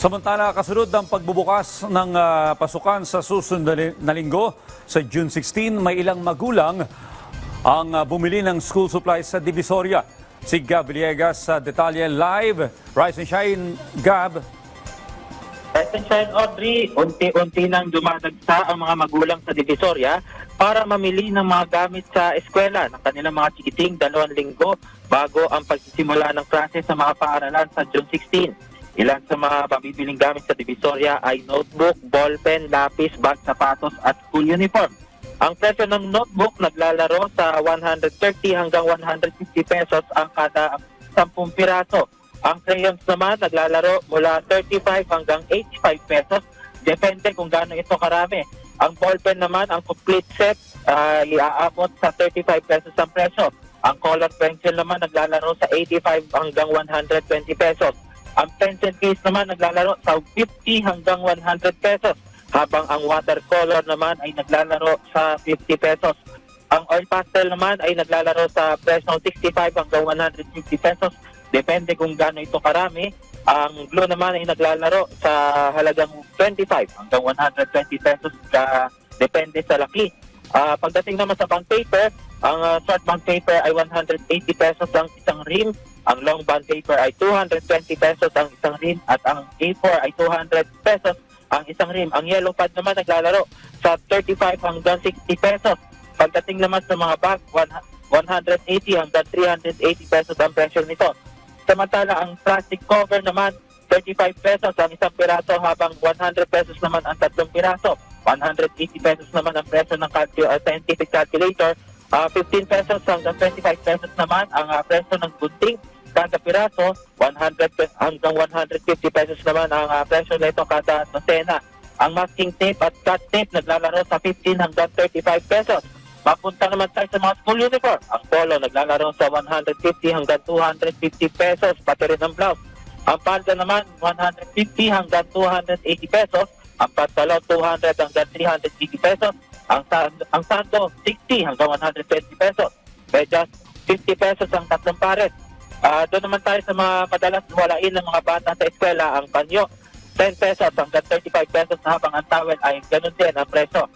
Samantala, kasunod ng pagbubukas ng pasukan sa susunod na linggo sa June 16, may ilang magulang ang bumili ng school supplies sa Divisoria. Si Gab Villegas sa Detalye Live. Rise and Shine, Gab. Rise and Shine, Audrey, unti-unti nang dumadagsa ang mga magulang sa Divisoria para mamili ng mga gamit sa eskwela ng kanilang mga chikiting 2 linggo bago ang pagsisimula ng klase sa mga paaralan sa June 16. Ilan sa mga mabibiling gamit sa Divisoria ay notebook, ballpen, lapis, bag, sapatos at school uniform. Ang presyo ng notebook naglalaro sa 130 hanggang 150 pesos ang kada 10 piraso. Ang crayons naman naglalaro mula 35 hanggang 85 pesos. Depende kung gaano ito karami. Ang ballpen naman, ang complete set, iaabot sa 35 pesos ang presyo. Ang color pencil naman naglalaro sa 85 hanggang 120 pesos. Ang pencil case naman naglalaro sa 50 hanggang 100 pesos. Habang ang watercolor naman ay naglalaro sa 50 pesos. Ang oil pastel naman ay naglalaro sa presyo 65 hanggang 150 pesos. Depende kung gaano ito karami. Ang glue naman ay naglalaro sa halagang 25 hanggang 120 pesos. Depende sa laki. Pagdating naman sa bond paper, ang short bond paper ay 180 pesos ang isang ream. Ang long bond paper ay 220 pesos ang isang rim at ang A4 ay 200 pesos ang isang rim. Ang yellow pad naman naglalaro sa 35 hanggang 60 pesos. Pagdating naman sa mga bag, 180 hanggang 380 pesos ang presyo nito. Samantala, ang plastic cover naman, 35 pesos ang isang piraso habang 100 pesos naman ang 3 piraso. 180 pesos naman ang presyo ng scientific calculator. 15 pesos hanggang 25 pesos naman ang presyo ng gunting kada piraso, 100 hanggang 150 pesos naman ang presyo nito kada dosena. Ang masking tape at cut tape naglalaro sa 15 hanggang 35 pesos. Mapunta naman tayo sa mga school uniform. Ang polo naglalaro sa 150 hanggang 250 pesos, pati rin ang blouse. Ang palda naman, 150 hanggang 280 pesos. Ang pantalon, 200 hanggang 380 pesos. Ang sando, 60 hanggang 120 pesos. Medyas, 50 pesos ang 3 pares. Doon naman tayo sa mga madalas walain ng mga bata sa eskwela. Ang panyo, 10 pesos hanggang 35 pesos habang ang towel ay ganun din ang presyo.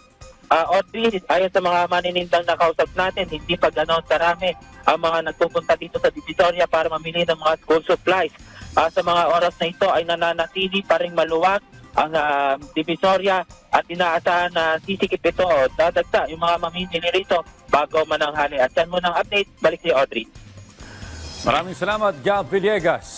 Audrey, ayon sa mga maninindang nakausap natin, hindi pa gano'n karami ang mga nagpupunta dito sa Divisoria para mamili ng mga school supplies. Sa mga oras na ito ay nananatili pa rin maluwag ang Divisoria at inaasahan na sisikip ito o dadagsa yung mga mamimili rito bago mananghali. At yan muna ang update. Balik si Audrey. Maraming salamat, Gab Villegas.